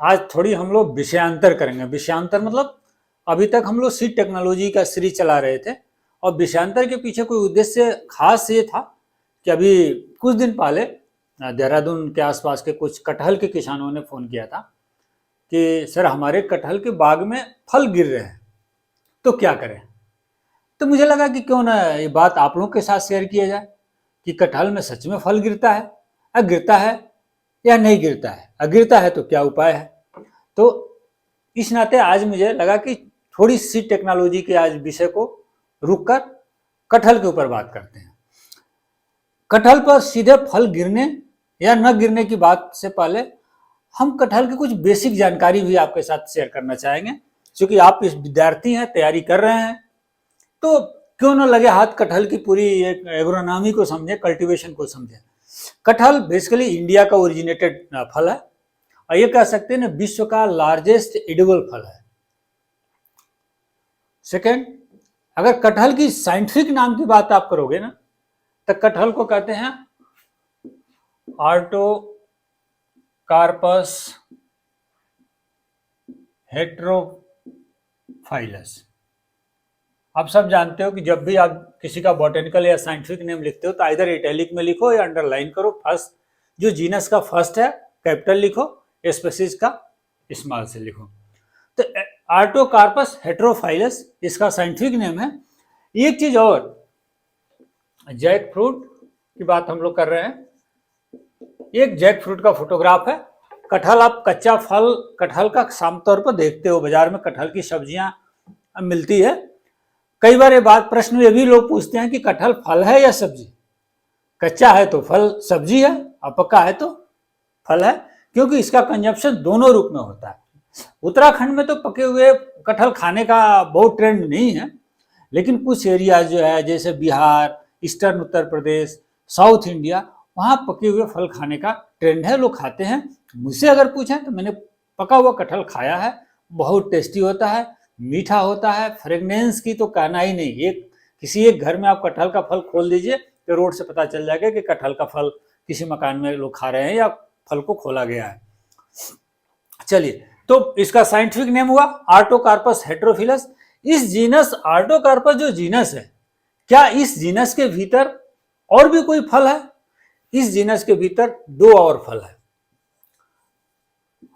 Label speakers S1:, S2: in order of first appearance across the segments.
S1: आज थोड़ी हम लोग विषयांतर करेंगे। विषयांतर मतलब अभी तक हम लोग सीड टेक्नोलॉजी का सीरीज चला रहे थे और विषयांतर के पीछे कोई उद्देश्य खास ये था कि अभी कुछ दिन पहले देहरादून के आसपास के कुछ कटहल के किसानों ने फ़ोन किया था कि सर हमारे कटहल के बाग में फल गिर रहे हैं, तो क्या करें। तो मुझे लगा कि क्यों ना ये बात आप लोगों के साथ शेयर किया जाए कि कटहल में सच में फल गिरता है, गिरता है या नहीं गिरता है, गिरता है तो क्या उपाय है। तो इस नाते आज मुझे लगा कि थोड़ी सी टेक्नोलॉजी के आज विषय को रुककर कटहल के ऊपर बात करते हैं। कटहल पर सीधे फल गिरने या न गिरने की बात से पहले हम कटहल की कुछ बेसिक जानकारी भी आपके साथ शेयर करना चाहेंगे, क्योंकि आप इस विद्यार्थी हैं, तैयारी कर रहे हैं, तो क्यों न लगे हाथ कटहल की पूरी एग्रोनॉमी को समझे, कल्टीवेशन को समझे। कटहल बेसिकली इंडिया का ओरिजिनेटेड फल है और ये कह सकते हैं ना विश्व का लार्जेस्ट एडिबल फल है। सेकेंड, अगर कटहल की साइंटिफिक नाम की बात आप करोगे ना तो कटहल को कहते हैं आर्टोकार्पस हेटेरोफाइलस। आप सब जानते हो कि जब भी आप किसी का बॉटेनिकल या साइंटिफिक नेम लिखते हो तो आइदर इटैलिक में लिखो या अंडरलाइन करो। फर्स्ट जो जीनस का फर्स्ट है कैपिटल लिखो, स्पेसीज का स्मॉल से लिखो। तो आर्टोकार्पस हेटेरोफाइलस इसका साइंटिफिक नेम है। एक चीज और, जैक फ्रूट की बात हम लोग कर रहे हैं, एक जैक फ्रूट का फोटोग्राफ है। कटहल, आप कच्चा फल कटहल का साम तौर पर देखते हो, बाजार में कटहल की सब्जियां मिलती है। कई बार ये बात प्रश्न ये भी लोग पूछते हैं कि कटहल फल है या सब्जी। कच्चा है तो फल सब्जी है और पक्का है तो फल है, क्योंकि इसका कंजप्शन दोनों रूप में होता है। उत्तराखंड में तो पके हुए कटहल खाने का बहुत ट्रेंड नहीं है, लेकिन कुछ एरिया जो है जैसे Bihar, eastern Uttar Pradesh, south India, वहाँ पके हुए फल खाने का ट्रेंड है, लोग खाते हैं। मुझसे अगर पूछें तो मैंने पका हुआ कटहल खाया है, बहुत टेस्टी होता है, मीठा होता है, फ्रेगनेंस की तो कहना ही नहीं। किसी एक घर में आप कटहल का फल खोल दीजिए तो रोड से पता चल जाएगा कि कटहल का फल किसी मकान में लोग खा रहे हैं या फल को खोला गया है। चलिए, तो इसका साइंटिफिक नेम हुआ आर्टोकार्पस हेटेरोफिलस। इस जीनस आर्टोकार्पस जो जीनस है, क्या इस जीनस के भीतर और भी कोई फल है? इस जीनस के भीतर दो और फल है,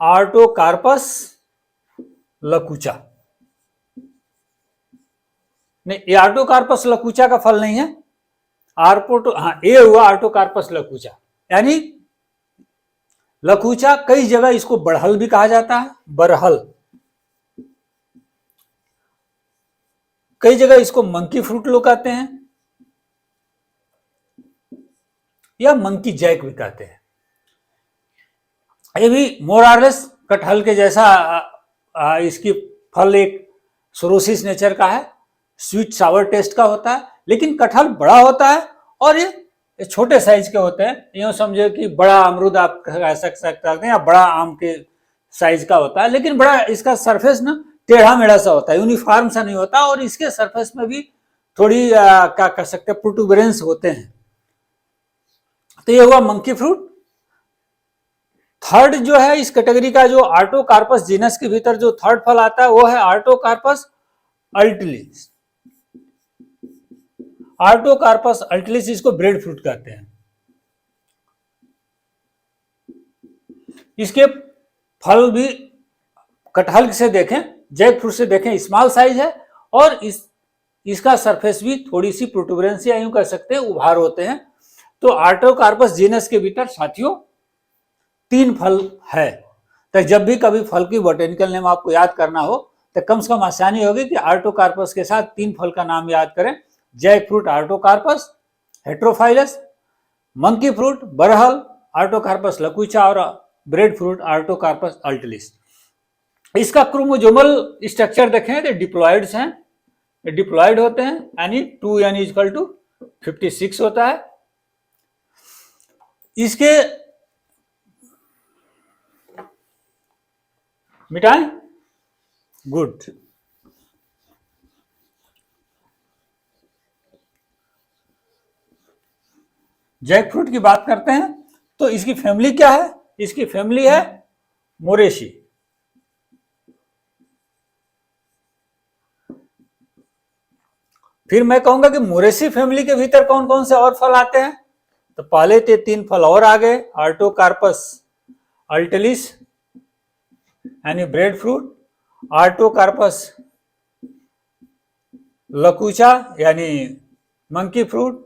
S1: आर्टोकार्पस लकुचा। नहीं, ये आर्टोकार्पस लकुचा का फल नहीं है। ये हुआ आर्टोकार्पस लकुचा, यानी लकुचा कई जगह इसको बड़हल भी कहा जाता है, बरहल। कई जगह इसको मंकी फ्रूट लोग कहते हैं या मंकी जैक भी कहते हैं। ये भी मोरारलेस कटहल के जैसा इसकी फल एक सोरोसिस नेचर का है, स्वीट सावर टेस्ट का होता है, लेकिन कटहल बड़ा होता है और ये छोटे साइज के होते हैं। यूँ समझो कि बड़ा अमरूद आप कह सकते हैं या बड़ा आम के साइज का होता है, लेकिन बड़ा इसका सरफेस ना टेढ़ा मेढ़ा सा होता है, यूनिफॉर्म सा नहीं होता, और इसके सरफेस में भी थोड़ी क्या कह सकते हैं प्रोटूबरेंस होते हैं। तो ये हुआ मंकी फ्रूट। थर्ड जो है इस कैटेगरी का, जो आर्टोकार्पस जीनस के भीतर जो थर्ड फल आता है वो है आर्टोकार्पस अल्टिलिस। आर्टोकार्पस अल्टिलिस इसको ब्रेड फ्रूट कहते हैं। इसके फल भी कटहल से देखें, जैक फ्रूट से देखें, स्मॉल साइज है और इसका सरफेस भी थोड़ी सी प्रोटूबरेंस या यूं कह सकते हैं उभार होते हैं। तो आर्टोकार्पस जीनस के भीतर साथियों 3 फल है। तो जब भी कभी फल की बॉटेनिकल नेम आपको याद करना हो तो कम से कम आसानी होगी कि आर्टोकार्पस के साथ 3 फल का नाम याद करें। Jackfruit Artocarpus heterophyllus, monkey fruit बरहल आर्टोकार्पस लकुचा और ब्रेड फ्रूट आर्टोकार्पस अल्टिलिस। इसका क्रोमोसोमल स्ट्रक्चर देखें तो डिप्लॉइड्स हैं, डिप्लॉइड होते हैं, यानी 2n = 56 होता है। इसके मिटाएं, गुड। जैक फ्रूट की बात करते हैं तो इसकी फैमिली क्या है? इसकी फैमिली है मोरेशी। फिर मैं कहूंगा कि मोरेसी फैमिली के भीतर कौन कौन से और फल आते हैं। तो पहले तो 3 फल और आ गए, आर्टोकार्पस अल्टिलिस यानी ब्रेड फ्रूट, आर्टोकार्पस लकुचा यानी मंकी फ्रूट।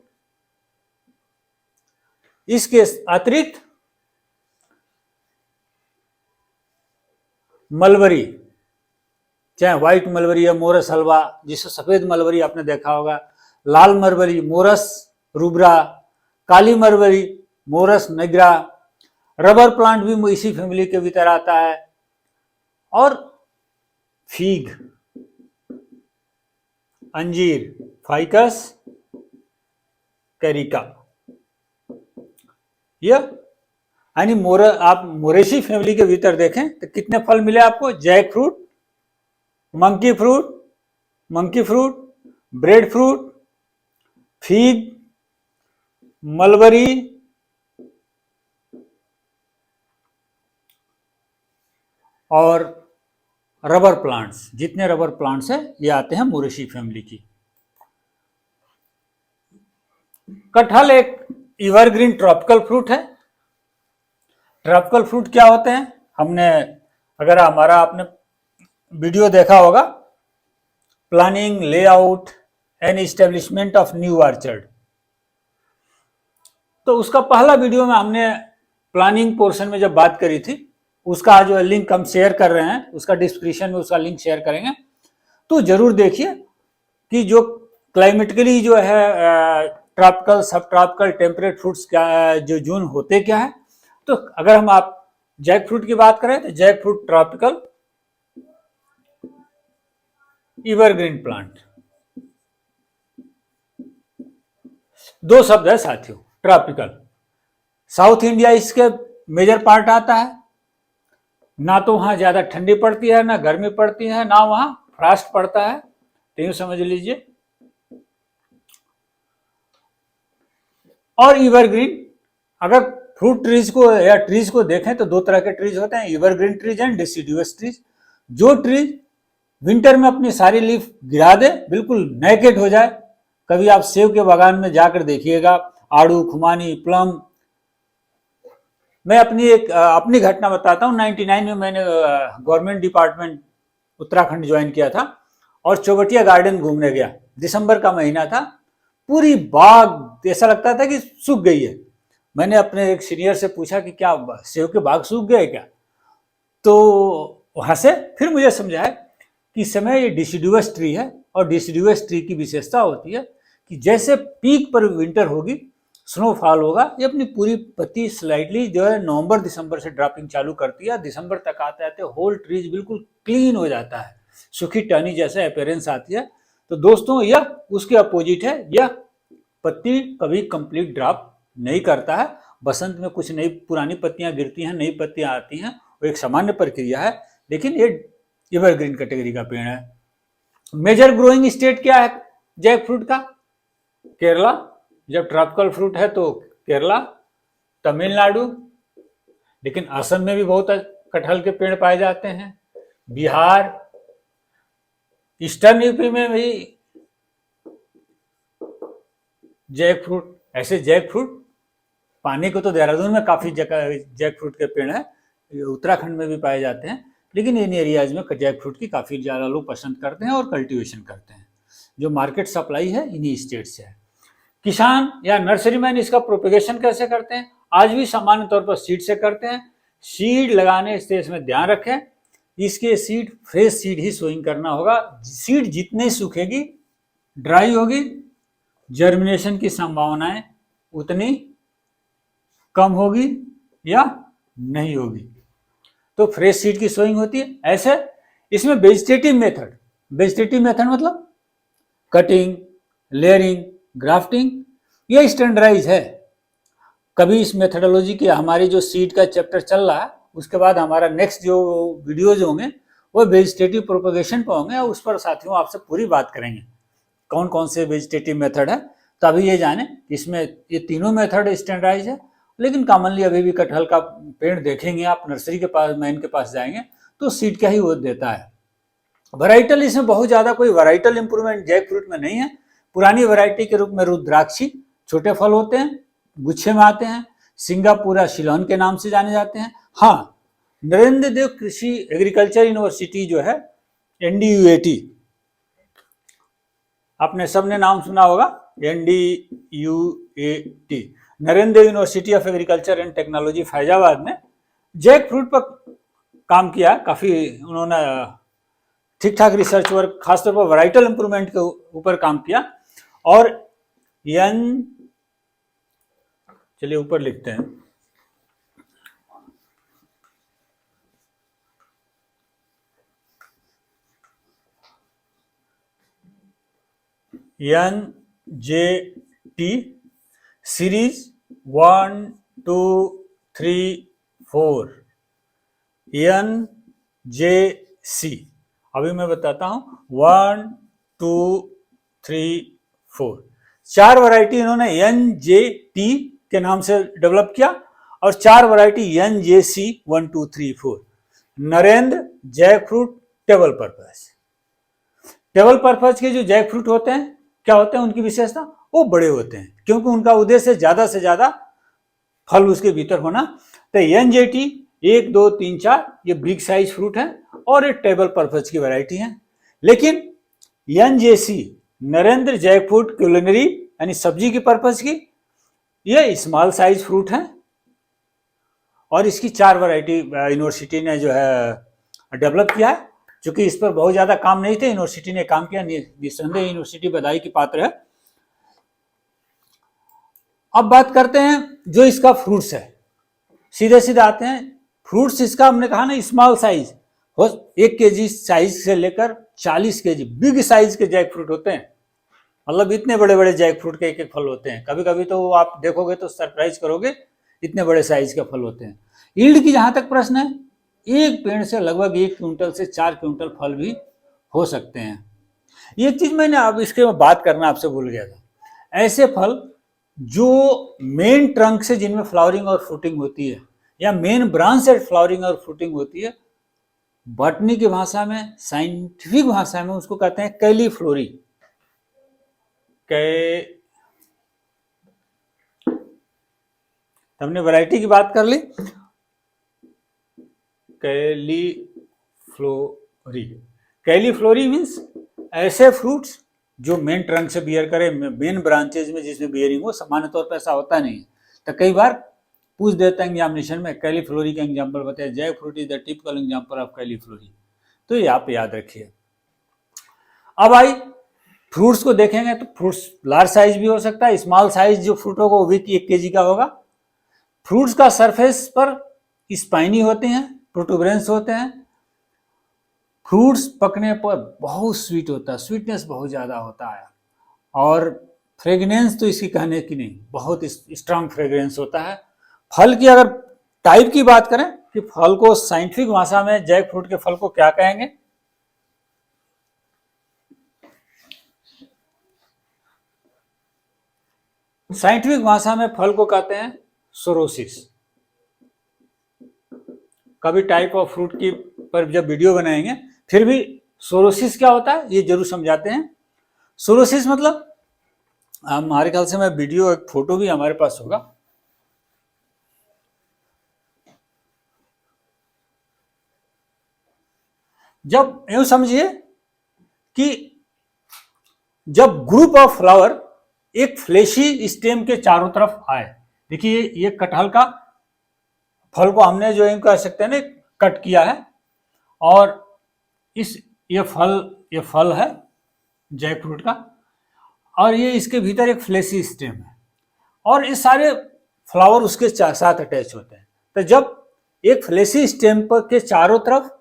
S1: इसके अतिरिक्त मलबरी, चाहे व्हाइट मलबरी या मोरस हलवा, जिसे सफेद मलबरी आपने देखा होगा, लाल मलबरी मोरस रूब्रा, काली mulberry Morus nigra, rubber plant भी इसी फैमिली के भीतर आता है, और फीग, अंजीर, फाइकस कैरिका। यह यानी आप मोरेसी फैमिली के भीतर देखें तो कितने फल मिले आपको? Jackfruit, monkey fruit, breadfruit, fig, mulberry, और रबर प्लांट्स। जितने रबर प्लांट्स हैं ये आते हैं मोरेसी फैमिली की। कटहल एक एवरग्रीन ट्रॉपिकल फ्रूट है। ट्रॉपिकल फ्रूट क्या होते हैं? अगर आपने वीडियो देखा होगा, planning, layout and establishment of new orchard, तो उसका पहला वीडियो में हमने प्लानिंग पोर्शन में जब बात करी थी, उसका जो लिंक हम शेयर कर रहे हैं, उसका डिस्क्रिप्शन में उसका लिंक शेयर करेंगे, तो जरूर देखिए कि जो क्लाइमेटिकली जो है ट्रॉपिकल, सब ट्रॉपिकल, टेम्परेट फ्रूट्स क्या जो जोन होते क्या है। तो अगर आप जैक फ्रूट की बात करें तो jackfruit tropical evergreen plant, 2 शब्द है साथियों। ट्रॉपिकल, साउथ इंडिया इसके मेजर पार्ट आता है, ना तो वहां ज्यादा ठंडी पड़ती है, ना गर्मी पड़ती है, ना वहां फ्रॉस्ट पड़ता है, तो यूं समझ लीजिए। और एवरग्रीन, अगर फ्रूट ट्रीज को या ट्रीज को देखें तो 2 तरह के ट्रीज होते हैं, एवरग्रीन ट्रीज एंड डिसिडुअस ट्रीज। जो ट्रीज विंटर में अपनी सारी लीफ गिरा दे, बिल्कुल नेकेड हो जाए। कभी आप सेब के बागान में जाकर देखिएगा, आड़ू, खुमानी, प्लम। मैं अपनी घटना बताता हूँ। 99 में मैंने गवर्नमेंट डिपार्टमेंट उत्तराखंड ज्वाइन किया था और चौबटिया गार्डन घूमने गया। दिसंबर का महीना था, पूरी बाग ऐसा लगता था कि सूख गई है। मैंने अपने एक सीनियर से पूछा कि क्या सेब के बाग सूख गए क्या? तो वहां से फिर मुझे समझाया कि इस समय ये डिसिडुअस ट्री है, और डिसिडुअस ट्री की विशेषता होती है कि जैसे पीक पर विंटर होगी, स्नोफॉल होगा, ये अपनी पूरी पत्ती स्लाइटली जो है नवंबर दिसंबर से ड्रॉपिंग चालू करती है। दिसंबर तक आते आते होल ट्रीज बिल्कुल क्लीन हो जाता है, सूखी टहनी जैसे अपीयरेंस आती है। तो दोस्तों यह उसके अपोजिट है, यह पत्ती कभी कंप्लीट ड्रॉप नहीं करता है। बसंत में कुछ नई पुरानी पत्तियां गिरती हैं, नई पत्तियां आती हैं, वो एक सामान्य प्रक्रिया है, लेकिन ये एवरग्रीन कैटेगरी का पेड़ है। मेजर ग्रोइंग स्टेट क्या है जैक फ्रूट का? केरला, जब ट्रॉपिकल फ्रूट है तो केरला, तमिलनाडु, लेकिन असम में भी बहुत कटहल के पेड़ पाए जाते हैं, बिहार, ईस्टर्न यूपी में भी जैक फ्रूट। ऐसे जैक फ्रूट पाने को तो देहरादून में काफी जगह जैक फ्रूट के पेड़ है, उत्तराखंड में भी पाए जाते हैं, लेकिन इन एरियाज में जैक फ्रूट की काफी ज्यादा लोग पसंद करते हैं और कल्टीवेशन करते हैं। जो मार्केट सप्लाई है इन्हीं स्टेट से है। किसान या नर्सरी मैन इसका प्रोपेगेशन कैसे करते हैं? आज भी सामान्य तौर पर सीड से करते हैं। सीड लगाने से इसमें ध्यान रखें, इसके सीड फ्रेश सीड ही सोइंग करना होगा। सीड जितने सूखेगी, ड्राई होगी, जर्मिनेशन की संभावनाएं उतनी कम होगी या नहीं होगी। तो फ्रेश सीड की सोइंग होती है। ऐसे इसमें वेजिटेटिव मेथड मतलब कटिंग, लेयरिंग, ग्राफ्टिंग, ये स्टैंडर्डाइज है। कभी इस मेथडोलॉजी की हमारी जो सीड का चैप्टर चल रहा है, उसके बाद हमारा नेक्स्ट जो वीडियोज होंगे वो वेजिटेटिव प्रोपगेशन पर होंगे, और उस पर साथियों आपसे पूरी बात करेंगे कौन कौन से वेजिटेटिव मेथड है। तो अभी ये जाने इसमें ये तीनों मेथड स्टैंडर्डाइज है, लेकिन कॉमनली अभी भी कटहल का पेड़ देखेंगे आप, नर्सरी के पास, मैन के पास जाएंगे तो सीड का ही वो देता है। वैराइटल, इसमें बहुत ज्यादा कोई वैराइटल इंप्रूवमेंट जैक फ्रूट में नहीं है। पुरानी वैरायटी के रूप में रुद्राक्षी, छोटे फल होते हैं, गुच्छे में आते हैं। सिंगापुरा शिलोन के नाम से जाने जाते हैं। हाँ, नरेंद्र देव कृषि एग्रीकल्चर यूनिवर्सिटी जो है, NDUAT, आपने सबने नाम सुना होगा, NDUAT, Narendra university of agriculture and technology Faizabad में जैक फ्रूट पर काम किया। काफी उन्होंने ठीक ठाक रिसर्च वर्क, खासतौर पर वैराइटल इंप्रूवमेंट के ऊपर काम किया। और चलिए ऊपर लिखते हैं, NJT सीरीज 1, 2, 3, 4, NJC। अभी मैं बताता हूं, 1, 2, 3, 4, 4 वैरायटी इन्होंने NJT के नाम से डेवलप किया और 4 variety NJC 1, 2, 3, 4। Narendra jackfruit table purpose. Table purpose के जो जैक फ्रूट होते हैं, क्या होते हैं उनकी विशेषता? वो बड़े होते हैं, क्योंकि उनका उद्देश्य से ज्यादा फल उसके भीतर होना। तो NJT 1, 2, 3, 4 ये बिग साइज फ्रूट है और ये टेबल पर्पज की वैरायटी है। लेकिन NJC Narendra jackfruit culinary यानी सब्जी की पर्पज की, ये स्मॉल साइज फ्रूट है और इसकी 4 वैरायटी यूनिवर्सिटी ने जो है डेवलप किया है। चूंकि इस पर बहुत ज्यादा काम नहीं थे, यूनिवर्सिटी ने काम किया, निस्संदेह यूनिवर्सिटी बधाई की पात्र है। अब बात करते हैं जो इसका फ्रूट्स है, सीधे सीधे आते हैं। फ्रूट्स इसका हमने कहा ना स्मॉल साइज, 1 kg साइज से लेकर 40 kg बिग साइज के जैक फ्रूट होते हैं। मतलब इतने बड़े बड़े जैक फ्रूट के एक फल होते हैं। कभी कभी तो आप देखोगे तो सरप्राइज करोगे, इतने बड़े साइज के फल होते हैं। यील्ड की जहां तक प्रश्न है, एक पेड़ से लगभग 1 क्विंटल से 4 क्विंटल फल भी हो सकते हैं। एक चीज मैंने अब इसके बात करना आपसे भूल गया था, ऐसे फल जो मेन ट्रंक से जिनमें फ्लावरिंग और फ्रूटिंग होती है या मेन ब्रांच से फ्लावरिंग और फ्रूटिंग होती है, बॉटनी की भाषा में, साइंटिफिक भाषा में उसको कहते हैं कैलीफ्लोरी। हमने वैरायटी की बात कर ली, कैलीफ्लोरी। कैलीफ्लोरी मीन्स ऐसे फ्रूट्स जो मेन ट्रंक से बियर करे, मेन ब्रांचेज में जिसमें बियरिंग हो। सामान्य तौर पर ऐसा होता नहीं है, तो कई बार पूछ देता है एग्जामिनेशन में, कैलीफ्लोरी का एग्जाम्पल बताया, jackfruit is the typical example of cauliflory. तो ये आप याद रखिए। अब आई फ्रूट्स को देखेंगे तो फ्रूट्स लार्ज साइज भी हो सकता है, स्मॉल साइज जो फ्रूट होगा वो भी 1 kg का होगा। फ्रूट्स का सरफेस पर स्पाइनी होते हैं, प्रोटूबरेंस होते हैं। फ्रूट्स पकने पर बहुत स्वीट होता है, स्वीटनेस बहुत ज़्यादा होता है और फ्रेगनेंस तो इसकी कहने की नहीं, बहुत स्ट्रांग फ्रेगरेंस होता है। फल की अगर टाइप की बात करें कि फल को साइंटिफिक भाषा में जैक फ्रूट के फल को क्या कहेंगे? साइंटिफिक भाषा में फल को कहते हैं सोरोसिस। कभी टाइप ऑफ फ्रूट की पर जब वीडियो बनाएंगे फिर भी सोरोसिस क्या होता है ये जरूर समझाते हैं। सोरोसिस मतलब हमारे ख्याल से मैं वीडियो, एक फोटो भी हमारे पास होगा। जब यूं समझिए कि जब ग्रुप ऑफ फ्लावर एक फ्लेशी स्टेम के चारों तरफ आए, देखिए ये कटहल का फल को हमने जो कह सकते हैं ना कट किया है और ये फल है जैक फ्रूट का और ये इसके भीतर एक फ्लेशी स्टेम है और ये सारे फ्लावर उसके साथ अटैच होते हैं। तो जब एक फ्लेशी स्टेम पर के चारों तरफ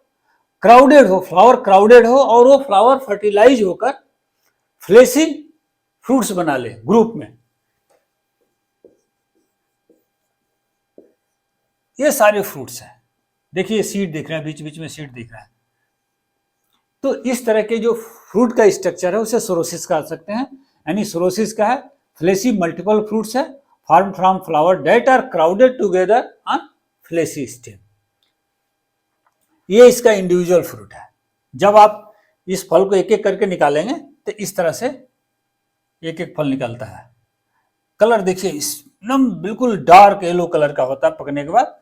S1: क्राउडेड हो, फ्लावर क्राउडेड हो और वो फ्लावर फर्टिलाइज होकर फ्लेशी फ्रूट्स बना ले ग्रुप में, ये सारे फ्रूट्स हैं। देखिए सीड दिख रहा है, बीच बीच में सीड दिख रहा है। तो इस तरह के जो फ्रूट का स्ट्रक्चर है उसे सोरोसिस कह सकते हैं। यानी सोरोसिस का है फ्लेशी मल्टीपल फ्रूट्स है form from flower that are crowded together on fleshy stem. ये इसका इंडिविजुअल फ्रूट है। जब आप इस फल को एक एक करके निकालेंगे तो इस तरह से एक एक फल निकलता है। कलर देखिए एकदम बिल्कुल डार्क येलो कलर का होता है पकने के बाद,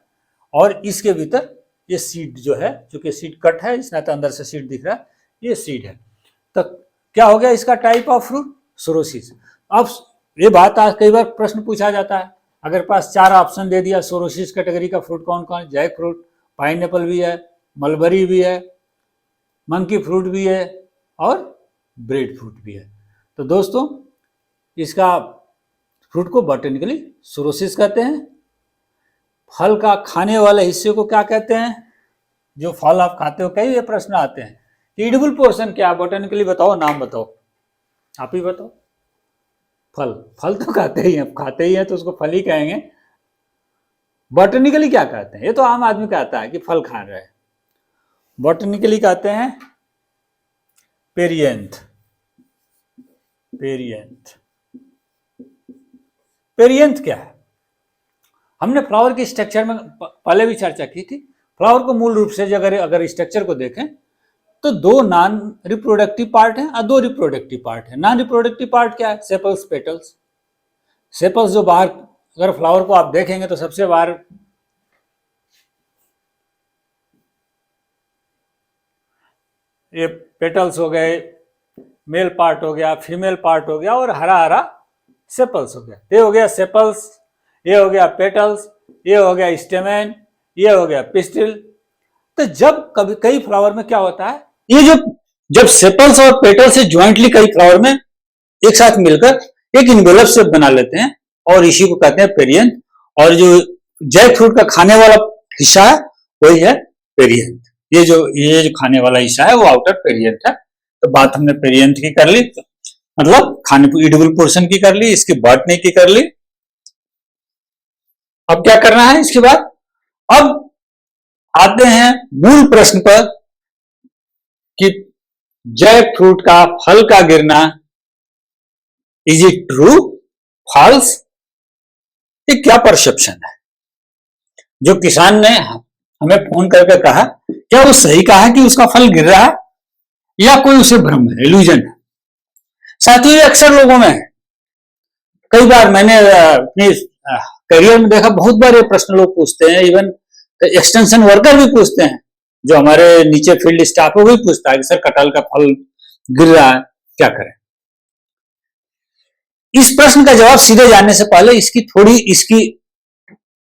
S1: और इसके भीतर ये सीड जो है, चूंकि सीड कट है इसमें तो अंदर से सीड दिख रहा है, ये सीड है। तो क्या हो गया इसका टाइप ऑफ फ्रूट, सोरोसिस। अब ये बात आज कई बार प्रश्न पूछा जाता है, अगर पास 4 ऑप्शन दे दिया सोरोसिस कैटेगरी का फ्रूट कौन कौन, जैक फ्रूट, पाइनएप्पल भी है, मलबरी भी है, मंकी फ्रूट भी है और ब्रेड फ्रूट भी है। तो दोस्तों इसका फ्रूट को बॉटनिकली सोरोसिस कहते हैं। फल का खाने वाले हिस्से को क्या कहते हैं, जो फल आप खाते हो, कई ये प्रश्न आते हैं। ईडिबल पोर्शन क्या है बॉटनिकली, बताओ, नाम बताओ, आप ही बताओ। फल, फल तो खाते ही हैं, खाते ही हैं तो उसको फल ही कहेंगे। बॉटनिकली क्या कहते हैं, ये तो आम आदमी कहता है कि फल खा रहे हैं। बॉटनिकली कहते हैं पेरियंथ। पेरियंथ, पेरियंथ क्या है, हमने फ्लावर की स्ट्रक्चर में पहले भी चर्चा की थी। फ्लावर को मूल रूप से अगर स्ट्रक्चर को देखें तो 2 नॉन रिप्रोडक्टिव पार्ट हैं और 2 रिप्रोडक्टिव पार्ट है। नॉन रिप्रोडक्टिव पार्ट क्या है, सेपल्स, पेटल्स। सेपल्स जो बाहर, अगर फ्लावर को आप देखेंगे तो सबसे बाहर ये पेटल्स हो गए, मेल पार्ट हो गया, फीमेल पार्ट हो गया, और हरा हरा सेपल्स हो गया। ये हो गया सेपल्स, ये हो गया पेटल्स, ये हो गया स्टेमेन, ये हो गया पिस्टिल। तो जब कभी कई फ्लावर में क्या होता है, ये जब सेपल्स और पेटल से ज्वाइंटली कई फ्लावर में एक साथ मिलकर एक इन्वेलप शेप बना लेते हैं, और इसी को कहते हैं पेरियंथ। और जो जैक फ्रूट का खाने वाला हिस्सा है वही है पेरियंथ। ये जो खाने वाला हिस्सा है वो आउटर पेरियंथ है। तो बात हमने पेरियंथ की कर ली, मतलब खाने ईडिबल पोर्शन की कर ली, इसकी बॉटनी की कर ली। अब क्या करना है इसके बाद, अब आते हैं मूल प्रश्न पर कि जैक फ्रूट का फल का गिरना, इज इट ट्रू, फॉल्स, ये क्या परसेप्शन है। जो किसान ने हमें फोन करके कहा, क्या वो सही कहा कि उसका फल गिर रहा है, या कोई उसे भ्रम है, इल्यूजन है। साथियों अक्सर लोगों में, कई बार मैंने अपने करियर में देखा, बहुत बार ये प्रश्न लोग पूछते हैं, इवन एक्सटेंशन वर्कर भी पूछते हैं, जो हमारे नीचे फील्ड स्टाफ है वही पूछता है कि सर कटहल का फल गिर रहा है, क्या करें। इस प्रश्न का जवाब सीधे जानने से पहले इसकी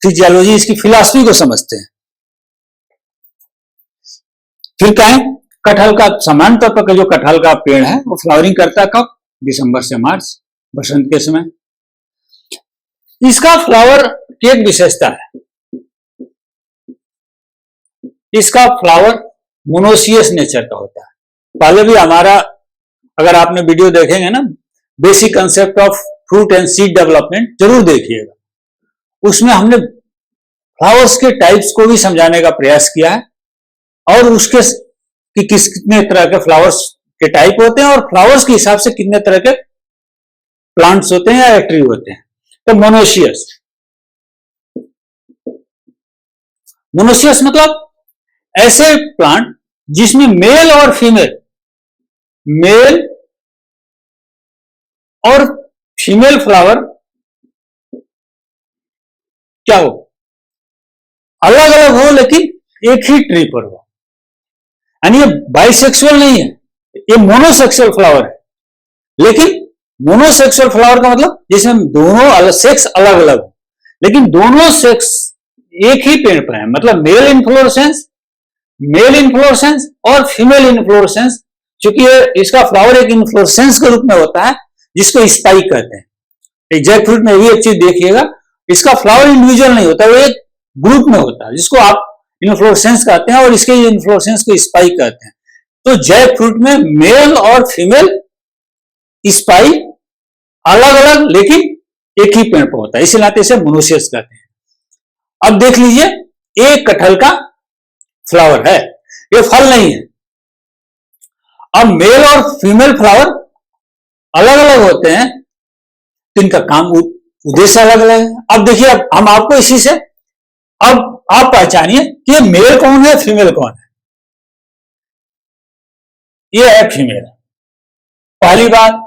S1: फिजियोलॉजी, इसकी फिलॉसफी को समझते हैं। फिर क्या है, कटहल का सामान्य तौर पर जो कटहल का पेड़ है वो फ्लावरिंग करता है कब, दिसंबर से मार्च, बसंत के समय। इसका फ्लावर की एक विशेषता है, इसका फ्लावर मोनोसियस नेचर का होता है। पहले भी हमारा, अगर आपने वीडियो देखेंगे ना, basic concept of fruit and seed development, जरूर देखिएगा। उसमें हमने फ्लावर्स के टाइप्स को भी समझाने का प्रयास किया है, और उसके कि कितने तरह के फ्लावर्स के टाइप होते हैं, और फ्लावर्स के हिसाब से कितने तरह के प्लांट्स होते हैं या ट्री होते हैं। तो मोनोसियस, मोनोसियस मतलब ऐसे प्लांट जिसमें मेल और फीमेल, मेल और फीमेल फ्लावर क्या हो, अलग अलग हो, लेकिन एक ही ट्री पर हो। यानी ये बाइसेक्सुअल नहीं है, ये मोनोसेक्सुअल फ्लावर है। लेकिन मोनोसेक्सुअल फ्लावर का मतलब जिसमें दोनों सेक्स अलग अलग हो, लेकिन दोनों सेक्स एक ही पेड़ पर है। मतलब मेल इनफ्लोरेसेंस और फीमेल इनफ्लोरेसेंस। चूंकि इसका फ्लावर एक इनफ्लोरेसेंस के रूप में होता है, जिसको स्पाइक कहते हैं। जैक फ्रूट में भी एक चीज देखिएगा, इसका फ्लावर इंडिविजुअल नहीं होता, वो एक ग्रुप में होता है, जिसको आप इन्फ्लोरेसेंस कहते हैं, और इसके इन्फ्लोरेसेंस को स्पाइक कहते हैं। तो जैक फ्रूट में मेल और फीमेल स्पाइक अलग अलग लेकिन एक ही पेड़ पर होता है, इसी नाते इसे मोनोसियस कहते हैं। अब देख लीजिए, एक कटहल का फ्लावर है, ये फल नहीं है। अब मेल और फीमेल फ्लावर अलग अलग होते हैं, तो इनका काम उद्देश्य अलग अलग है। अब देखिए, हम आपको इसी से, अब आप पहचानिए कि ये मेल कौन है, फीमेल कौन है। ये है फीमेल। पहली बात,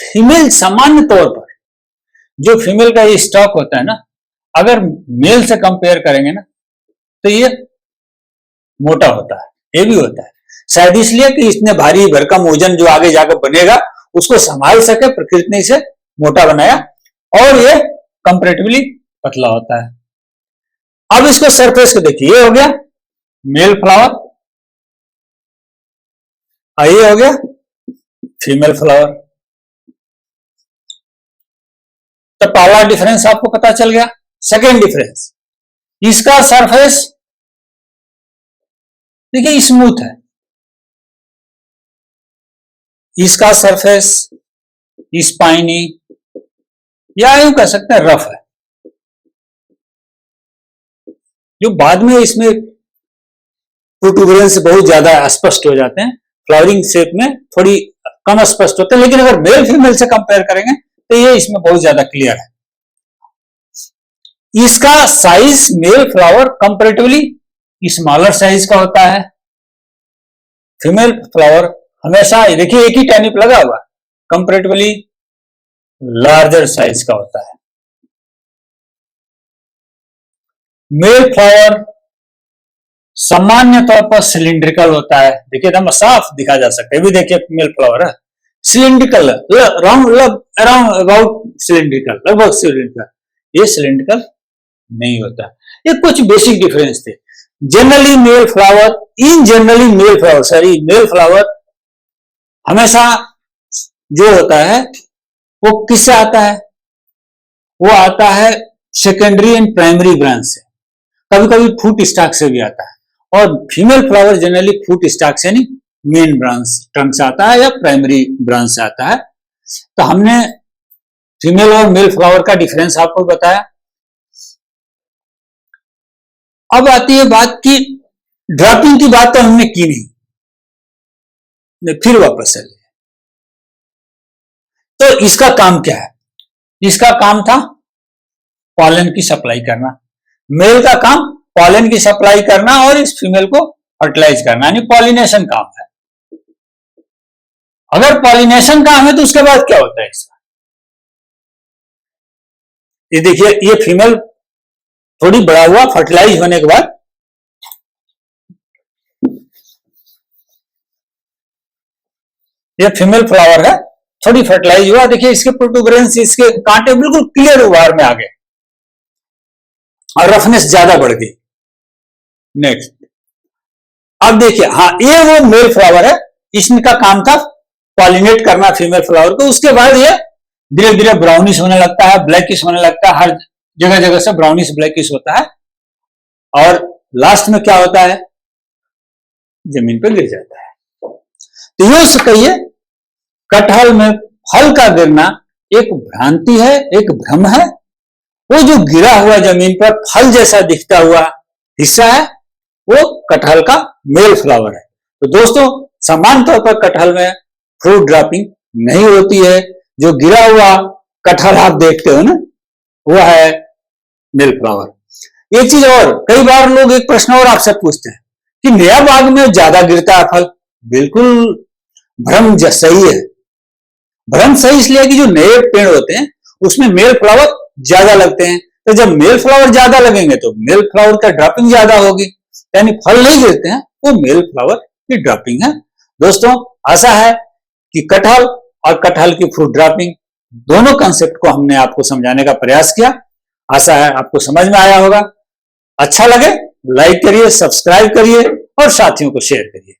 S1: फीमेल सामान्य तौर पर जो फीमेल का ये स्टॉक होता है ना, अगर मेल से कंपेयर करेंगे ना तो ये मोटा होता है, हेवी होता है। शायद इसलिए कि इसने भारी भरकम वजन जो आगे जाकर बनेगा उसको संभाल सके, प्रकृति ने इसे मोटा बनाया और ये कंपैरेटिवली पतला होता है। अब इसको सरफेस को देखिए, ये हो गया मेल फ्लावर और ये हो गया फीमेल फ्लावर। तो पहला डिफरेंस आपको पता चल गया। सेकेंड डिफरेंस, इसका सरफेस देखिए स्मूथ है, इसका सरफेस स्पाइनी या यूं कह सकते हैं रफ है। जो बाद में इसमें प्रोटूबरेंस बहुत ज्यादा स्पष्ट हो जाते हैं, फ्लावरिंग शेप में थोड़ी कम स्पष्ट होते हैं, लेकिन अगर मेल फीमेल से कंपेयर करेंगे तो ये इसमें बहुत ज्यादा क्लियर है। इसका size male flower comparatively smaller size का होता है, फीमेल फ्लावर हमेशा देखिए एक ही टैनिप लगा हुआ, कंपैरेटिवली लार्जर साइज का होता है। मेल फ्लावर सामान्य तौर पर सिलिंड्रिकल होता है, देखिए एकदम साफ दिखा जा सकता है। भी देखिए मेल फ्लावर है cylindrical, round around about cylindrical, लगभग सिलिंड्रिकल। ये सिलिंड्रिकल नहीं होता। ये कुछ बेसिक डिफरेंस थे। जनरली मेल फ्लावर, इन generally male flower, sorry male flower हमेशा जो होता है वो किससे आता है? वो आता है सेकेंडरी एंड प्राइमरी ब्रांच से, कभी कभी फूट स्टॉक से भी आता है। और फीमेल फ्लावर जनरली फूट स्टॉक से नहीं, मेन ब्रांच ट्रंक से आता है या प्राइमरी ब्रांच से आता है। तो हमने फीमेल और मेल फ्लावर का डिफरेंस आपको बताया। अब आती है बात की ड्रॉपिंग की बात तो हमने की नहीं, फिर वापस चले। तो इसका काम क्या है? इसका काम था पॉलन की सप्लाई करना। मेल का काम पॉलन की सप्लाई करना और इस फीमेल को फर्टिलाइज करना, यानी पॉलिनेशन काम है। अगर पॉलिनेशन काम है तो उसके बाद क्या होता है इसका? ये देखिए, ये फीमेल थोड़ी बड़ा हुआ, फर्टिलाइज होने के बाद ये फीमेल फ्लावर है, थोड़ी फर्टिलाइज हुआ। देखिए इसके प्रोटूबरेंस, इसके कांटे बिल्कुल क्लियर बाहर में आ गए और रफनेस ज्यादा बढ़ गई। नेक्स्ट, अब देखिए, हाँ ये वो मेल फ्लावर है, इसका काम था पॉलिनेट करना फीमेल फ्लावर को। उसके बाद ये धीरे धीरे ब्राउनिश होने लगता है, ब्लैकिश होने लगता है, हर जगह जगह से ब्राउनिश ब्लैकिश होता है और लास्ट में क्या होता है? जमीन पर गिर जाता है। तो यूं कहिए कटहल में फल का गिरना एक भ्रांति है, एक भ्रम है। वो जो गिरा हुआ जमीन पर फल जैसा दिखता हुआ हिस्सा है वो कटहल का मेल फ्लावर है। तो दोस्तों, सामान्य तौर पर कटहल में फ्रूट ड्रॉपिंग नहीं होती है। जो गिरा हुआ कटहल आप देखते हो ना, वो है मेल फ्लावर। एक चीज और, कई बार लोग एक प्रश्न और आपसे पूछते हैं कि नया बाग में ज्यादा गिरता है फल। बिल्कुल भ्रम सही है। भ्रम सही इसलिए कि जो नए पेड़ होते हैं उसमें मेल फ्लावर ज्यादा लगते हैं। तो जब मेल फ्लावर ज्यादा लगेंगे तो मेल फ्लावर का ड्रॉपिंग ज्यादा होगी, यानी फल नहीं गिरते हैं, वो मेल फ्लावर की ड्रॉपिंग है। दोस्तों, आशा है कि कटहल और कटहल की फ्रूट ड्रॉपिंग दोनों कंसेप्ट को हमने आपको समझाने का प्रयास किया। आशा है आपको समझ में आया होगा। अच्छा लगे लाइक करिए, सब्सक्राइब करिए और साथियों को शेयर करिए।